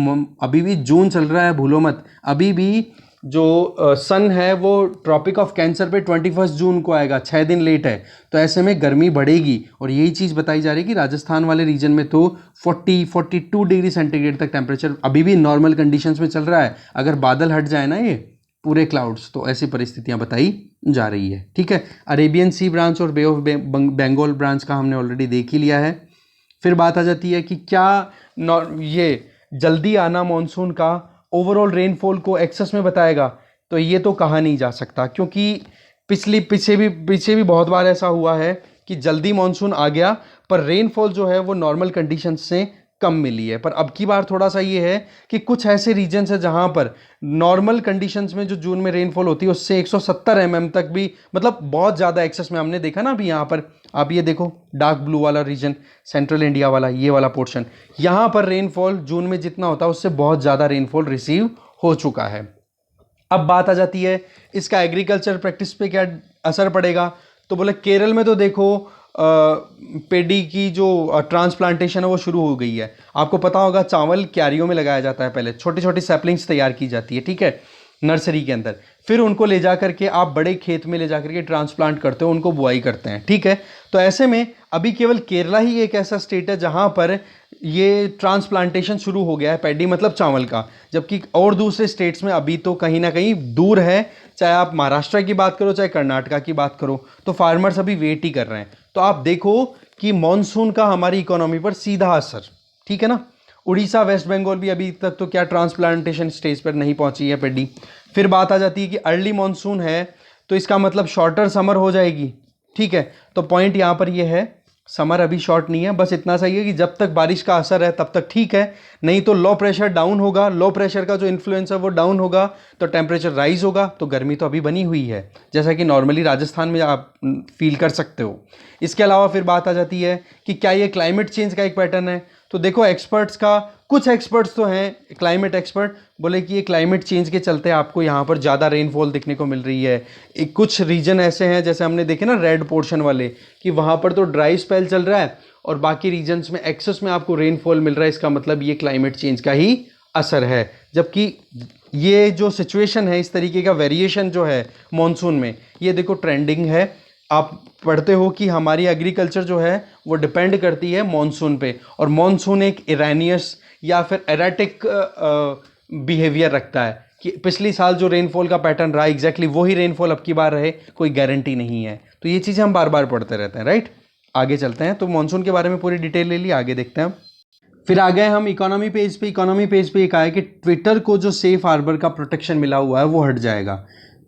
अभी भी जून चल रहा है, भूलो मत, अभी भी जो सन है वो ट्रॉपिक ऑफ कैंसर पे 21 जून को आएगा, 6 दिन लेट है। तो ऐसे में गर्मी बढ़ेगी, और यही चीज़ बताई जा रही है कि राजस्थान वाले रीजन में तो 42 डिग्री सेंटीग्रेड तक टेम्परेचर अभी भी नॉर्मल कंडीशंस में चल रहा है। अगर बादल हट जाए ना ये पूरे क्लाउड्स, तो ऐसी परिस्थितियां बताई जा रही है। ठीक है, अरेबियन सी ब्रांच और बे ऑफ बंगाल ब्रांच का हमने ऑलरेडी देख ही लिया है। फिर बात आ जाती है कि क्या ये जल्दी आना मॉनसून का ओवरऑल रेनफॉल को एक्सेस में बताएगा। तो ये तो कहा नहीं जा सकता, क्योंकि पीछे भी बहुत बार ऐसा हुआ है कि जल्दी मॉनसून आ गया पर रेनफॉल जो है वो नॉर्मल कंडीशंस से कम मिली है। पर अब की बार थोड़ा सा ये है कि कुछ ऐसे रीजन्स है जहां पर नॉर्मल कंडीशंस में जो जून में रेनफॉल होती है उससे 170 mm तक भी, मतलब बहुत ज़्यादा एक्सेस में हमने देखा ना। अभी यहाँ पर आप ये देखो, डार्क ब्लू वाला रीजन, सेंट्रल इंडिया वाला ये वाला पोर्शन, यहाँ पर रेनफॉल जून में जितना होता है उससे बहुत ज़्यादा रेनफॉल रिसीव हो चुका है। अब बात आ जाती है इसका एग्रीकल्चर प्रैक्टिस पे क्या असर पड़ेगा। तो बोले केरल में तो देखो पेडी की जो ट्रांसप्लांटेशन है वो शुरू हो गई है। आपको पता होगा चावल क्यारियों में लगाया जाता है, पहले छोटी छोटी सैपलिंग्स तैयार की जाती है, ठीक है, नर्सरी के अंदर। फिर उनको ले जा करके आप बड़े खेत में ले जा करके ट्रांसप्लांट करते हो, उनको बुआई करते हैं, ठीक है। तो ऐसे में अभी केवल केरला ही एक ऐसा स्टेट है जहां पर ये ट्रांसप्लांटेशन शुरू हो गया है, पैडी मतलब चावल का। जबकि और दूसरे स्टेट्स में अभी तो कहीं ना कहीं दूर है, चाहे आप महाराष्ट्र की बात करो चाहे कर्नाटका की बात करो, तो फार्मर्स अभी वेट ही कर रहे हैं। तो आप देखो कि मॉनसून का हमारी इकोनॉमी पर सीधा असर, ठीक है ना। उड़ीसा, वेस्ट बंगाल भी अभी तक तो क्या ट्रांसप्लांटेशन स्टेज पर नहीं पहुंची है पैडी। फिर बात आ जाती है कि अर्ली मॉनसून है तो इसका मतलब शॉर्टर समर हो जाएगी, ठीक है। तो पॉइंट यहाँ पर यह है समर अभी शॉर्ट नहीं है, बस इतना सही है कि जब तक बारिश का असर है तब तक ठीक है, नहीं तो लो प्रेशर डाउन होगा, लो प्रेशर का जो इन्फ्लुएंस है वो डाउन होगा तो टेम्परेचर राइज होगा, तो गर्मी तो अभी बनी हुई है जैसा कि नॉर्मली राजस्थान में आप फील कर सकते हो। इसके अलावा फिर बात आ जाती है कि क्या ये क्लाइमेट चेंज का एक पैटर्न है। तो देखो एक्सपर्ट्स का, कुछ एक्सपर्ट्स तो हैं क्लाइमेट एक्सपर्ट, बोले कि ये क्लाइमेट चेंज के चलते आपको यहाँ पर ज़्यादा रेनफॉल दिखने को मिल रही है। कुछ रीजन ऐसे हैं जैसे हमने देखे ना रेड पोर्शन वाले, कि वहाँ पर तो ड्राई स्पेल चल रहा है और बाकी रीजन्स में एक्सेस में आपको रेनफॉल मिल रहा है। इसका मतलब ये क्लाइमेट चेंज का ही असर है। जबकि ये जो सिचुएशन है, इस तरीके का वेरिएशन जो है मॉनसून में, ये देखो ट्रेंडिंग है। आप पढ़ते हो कि हमारी एग्रीकल्चर जो है वो डिपेंड करती है मॉनसून पे, और मॉनसून एक इरानियस या फिर एराटिक बिहेवियर रखता है कि पिछली साल जो रेनफॉल का पैटर्न रहा एग्जैक्टली वही रेनफॉल अब की बार रहे, कोई गारंटी नहीं है। तो ये चीज़ें हम बार बार पढ़ते रहते हैं, राइट। आगे चलते हैं, तो मॉनसून के बारे में पूरी डिटेल ले ली, आगे देखते हैं। फिर आ गए हम इकोनॉमी पेज पे। इकोनॉमी पेज पे एक आया कि ट्विटर को जो सेफ हार्बर का प्रोटेक्शन मिला हुआ है वो हट जाएगा।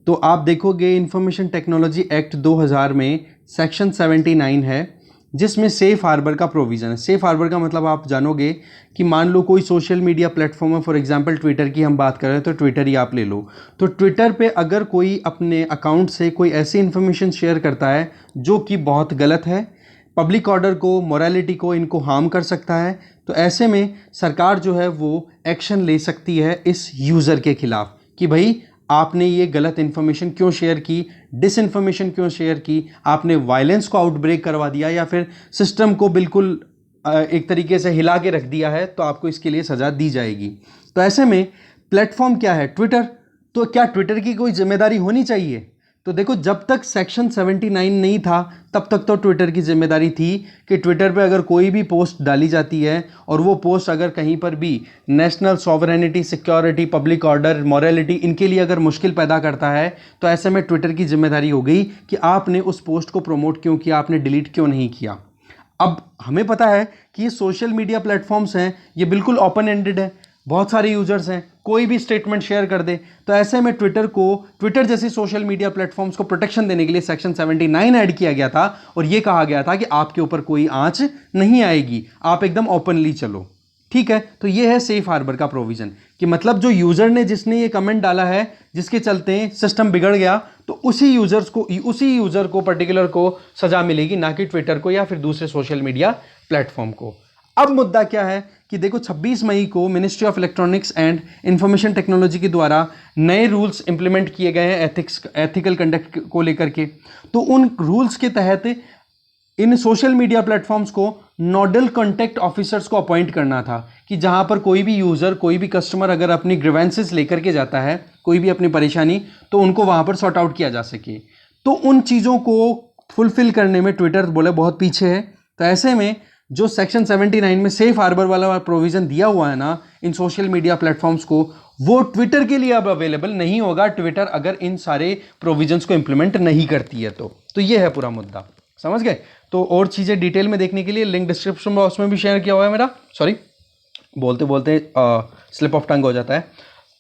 तो आप देखोगे इंफॉर्मेशन टेक्नोलॉजी एक्ट 2000 में सेक्शन 79 है जिसमें सेफ हार्बर का प्रोविज़न है। सेफ हार्बर का मतलब आप जानोगे कि मान लो कोई सोशल मीडिया प्लेटफॉर्म है, फॉर एग्जांपल ट्विटर की हम बात कर रहे हैं तो ट्विटर ही आप ले लो। तो ट्विटर पे अगर कोई अपने अकाउंट से कोई ऐसी इन्फॉर्मेशन शेयर करता है जो कि बहुत गलत है, पब्लिक ऑर्डर को, मोरालिटी को, इनको हार्म कर सकता है, तो ऐसे में सरकार जो है वो एक्शन ले सकती है इस यूज़र के खिलाफ कि भाई आपने ये गलत इन्फॉर्मेशन क्यों शेयर की, डिसइन्फॉर्मेशन क्यों शेयर की, आपने वायलेंस को आउटब्रेक करवा दिया या फिर सिस्टम को बिल्कुल एक तरीके से हिला के रख दिया है, तो आपको इसके लिए सज़ा दी जाएगी। तो ऐसे में प्लेटफॉर्म क्या है, ट्विटर। तो क्या ट्विटर की कोई जिम्मेदारी होनी चाहिए? तो देखो जब तक सेक्शन 79 नहीं था तब तक तो ट्विटर की जिम्मेदारी थी कि ट्विटर पे अगर कोई भी पोस्ट डाली जाती है और वो पोस्ट अगर कहीं पर भी national sovereignty, security, public order, morality, इनके लिए अगर मुश्किल पैदा करता है तो ऐसे में ट्विटर की जिम्मेदारी हो गई कि आपने उस पोस्ट को प्रमोट क्यों किया, आपने डिलीट क्यों नहीं किया। अब हमें पता है कि ये सोशल मीडिया प्लेटफॉर्म्स हैं, ये बिल्कुल ओपन एंडेड है, बहुत सारे यूजर्स हैं, कोई भी स्टेटमेंट शेयर कर दे। तो ऐसे में ट्विटर जैसी सोशल मीडिया प्लेटफॉर्म्स को प्रोटेक्शन देने के लिए सेक्शन 79 ऐड किया गया था और ये कहा गया था कि आपके ऊपर कोई आंच नहीं आएगी, आप एकदम ओपनली चलो। ठीक है, तो ये है सेफ हार्बर का प्रोविजन कि मतलब जो यूजर ने, जिसने ये कमेंट डाला है जिसके चलते सिस्टम बिगड़ गया, तो उसी यूजर को पर्टिकुलर को सजा मिलेगी, ना कि ट्विटर को या फिर दूसरे सोशल मीडिया प्लेटफॉर्म को। अब मुद्दा क्या है कि देखो 26 मई को ministry of electronics and information technology के द्वारा नए रूल्स इंप्लीमेंट किए गए हैं एथिकल कंडक्ट को लेकर के। तो उन रूल्स के तहत इन सोशल मीडिया प्लेटफॉर्म्स को नोडल कॉन्टैक्ट ऑफिसर्स को अपॉइंट करना था कि जहां पर कोई भी यूज़र, कोई भी कस्टमर अगर अपनी ग्रीवेंसेस लेकर के जाता है, कोई भी अपनी परेशानी, तो उनको वहां पर सॉर्ट आउट किया जा सके। तो उन चीज़ों को फुलफिल करने में ट्विटर बोले बहुत पीछे है। तो ऐसे में जो सेक्शन 79 में सेफ हार्बर वाला प्रोविज़न दिया हुआ है ना इन सोशल मीडिया प्लेटफॉर्म्स को, वो ट्विटर के लिए अब अवेलेबल नहीं होगा, ट्विटर अगर इन सारे प्रोविजंस को इंप्लीमेंट नहीं करती है तो ये है पूरा मुद्दा, समझ गए। तो और चीज़ें डिटेल में देखने के लिए लिंक डिस्क्रिप्शन बॉक्स में भी शेयर किया हुआ है मेरा, सॉरी बोलते बोलते स्लिप ऑफ टंग हो जाता है,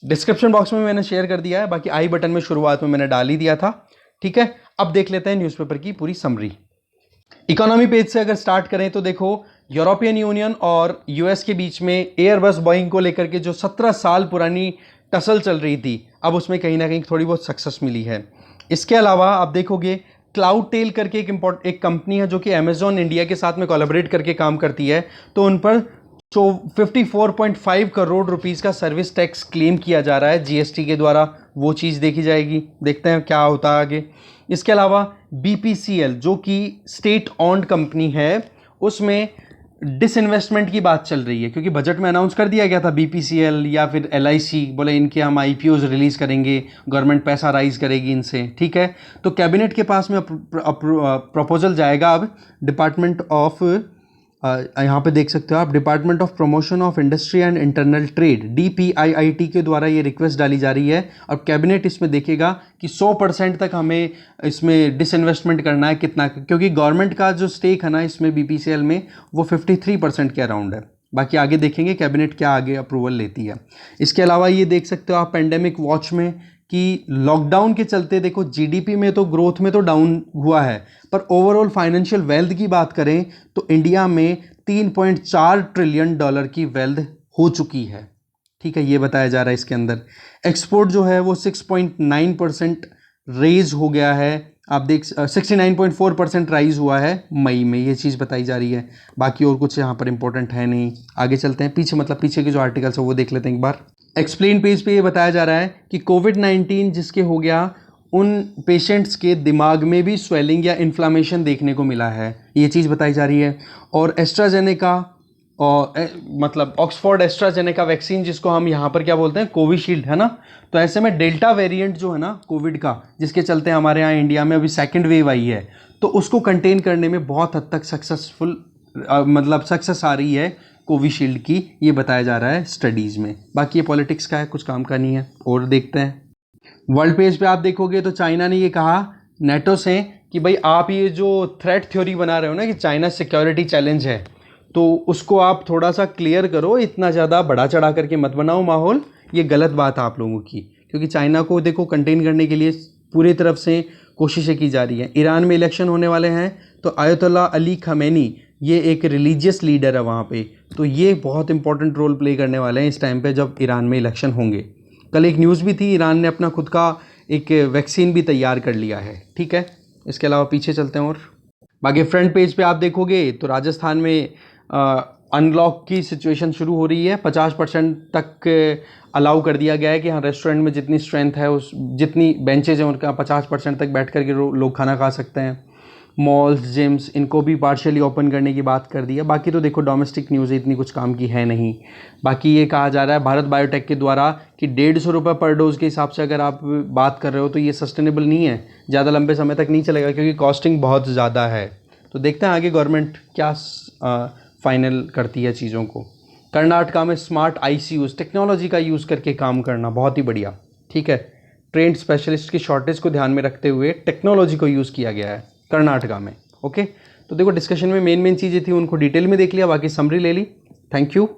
डिस्क्रिप्शन बॉक्स में मैंने शेयर कर दिया है, बाकी आई बटन में शुरुआत में मैंने डाल ही दिया था। ठीक है, अब देख लेते हैं न्यूज़पेपर की पूरी समरी। इकोनॉमी पेज से अगर स्टार्ट करें तो देखो यूरोपियन यूनियन और यूएस के बीच में एयरबस बोइंग को लेकर के जो 17 साल पुरानी टसल चल रही थी, अब उसमें कहीं ना कहीं थोड़ी बहुत सक्सेस मिली है। इसके अलावा आप देखोगे क्लाउड टेल करके एक कंपनी है जो कि अमेजॉन इंडिया के साथ में कोलैबोरेट करके काम करती है, तो उन पर 54.5 करोड़ रुपीस का सर्विस टैक्स क्लेम किया जा रहा है जीएसटी के द्वारा, वो चीज़ देखी जाएगी, देखते हैं क्या होता है आगे। इसके अलावा बीपीसीएल जो कि स्टेट ऑन्ड कंपनी है, उसमें डिसइन्वेस्टमेंट की बात चल रही है क्योंकि बजट में अनाउंस कर दिया गया था बीपीसीएल या फिर एलआईसी, बोले इनके हम आईपीओज रिलीज़ करेंगे, गवर्नमेंट पैसा राइज करेगी इनसे। ठीक है, तो कैबिनेट के पास में प्रपोजल जाएगा अब डिपार्टमेंट ऑफ, यहाँ पे देख सकते हो आप, department of promotion of industry and internal trade DPIIT के द्वारा ये रिक्वेस्ट डाली जा रही है। अब कैबिनेट इसमें देखेगा कि 100% तक हमें इसमें डिसइन्वेस्टमेंट करना है कितना, क्योंकि गवर्नमेंट का जो स्टेक है ना इसमें बीपीसीएल में वो 53% के अराउंड है। बाकी आगे देखेंगे कैबिनेट क्या आगे अप्रूवल लेती है। इसके अलावा ये देख सकते हो आप पेंडेमिक वॉच में कि लॉकडाउन के चलते देखो जीडीपी में तो ग्रोथ में तो डाउन हुआ है, पर ओवरऑल फाइनेंशियल वेल्थ की बात करें तो इंडिया में 3.4 ट्रिलियन डॉलर की वेल्थ हो चुकी है। ठीक है, ये बताया जा रहा है इसके अंदर। एक्सपोर्ट जो है वो 6.9% रेज हो गया है। आप देख 69.4% राइज हुआ है मई में, ये चीज़ बताई जा रही है। बाकी और कुछ यहाँ पर इंपॉर्टेंट है नहीं। आगे चलते हैं, पीछे मतलब पीछे के जो आर्टिकल्स है वो देख लेते हैं एक बार। एक्सप्लेन पेज पे ये बताया जा रहा है कि कोविड-19 जिसके हो गया उन पेशेंट्स के दिमाग में भी स्वेलिंग या इन्फ्लामेशन देखने को मिला है, ये चीज़ बताई जा रही है। और एस्ट्राजेनेका और मतलब ऑक्सफोर्ड एस्ट्राजेनेका वैक्सीन जिसको हम यहाँ पर क्या बोलते हैं, कोविशील्ड, है ना। तो ऐसे में डेल्टा वेरिएंट जो है ना कोविड का, जिसके चलते हमारे यहाँ इंडिया में अभी सेकेंड वेव आई है, तो उसको कंटेन करने में बहुत हद तक सक्सेसफुल मतलब सक्सेस आ रही है कोविशील्ड की, ये बताया जा रहा है स्टडीज़ में। बाकी ये पॉलिटिक्स का है, कुछ काम का नहीं है। और देखते हैं वर्ल्ड पेज पे आप देखोगे तो चाइना ने ये कहा नेटो से कि भाई आप ये जो थ्रेट थ्योरी बना रहे हो ना कि चाइना सिक्योरिटी चैलेंज है, तो उसको आप थोड़ा सा क्लियर करो, इतना ज़्यादा बड़ा चढ़ा करके मत बनाओ माहौल, ये गलत बात है आप लोगों की। क्योंकि चाइना को देखो कंटेन करने के लिए पूरी तरफ से कोशिशें की जा रही हैं। ईरान में इलेक्शन होने वाले हैं, तो आयतुल्ला अली खमेनी ये एक रिलीजियस लीडर है वहाँ पे, तो ये बहुत इंपॉर्टेंट रोल प्ले करने वाले हैं इस टाइम पे जब ईरान में इलेक्शन होंगे। कल एक न्यूज़ भी थी, ईरान ने अपना खुद का एक वैक्सीन भी तैयार कर लिया है। ठीक है, इसके अलावा पीछे चलते हैं। और बाकी फ्रंट पेज पे आप देखोगे तो राजस्थान में अनलॉक की सिचुएशन शुरू हो रही है। 50% तक अलाउ कर दिया गया है कि हाँ रेस्टोरेंट में जितनी स्ट्रेंथ है उस जितनी बेंचेज हैं उनका 50% तक बैठ करके लोग खाना खा सकते हैं। मॉल्स, जिम्स, इनको भी पार्शियली ओपन करने की बात कर दी है। बाकी तो देखो डोमेस्टिक न्यूज़ इतनी कुछ काम की है नहीं। बाकी ये कहा जा रहा है भारत बायोटेक के द्वारा कि 150 रुपये पर डोज़ के हिसाब से अगर आप बात कर रहे हो तो ये सस्टेनेबल नहीं है, ज़्यादा लंबे समय तक नहीं चलेगा क्योंकि कॉस्टिंग बहुत ज़्यादा है। तो देखते हैं आगे गवर्नमेंट क्या फाइनल करती है चीज़ों को। कर्नाटका में स्मार्ट आईसीयूज़ टेक्नोलॉजी का यूज़ करके काम करना बहुत ही बढ़िया। ठीक है, ट्रेंड स्पेशलिस्ट की शॉर्टेज को ध्यान में रखते हुए टेक्नोलॉजी को यूज़ किया गया है कर्नाटका में। ओके, तो देखो डिस्कशन में मेन चीज़ें थी उनको डिटेल में देख लिया, बाकी समरी ले ली। Thank you.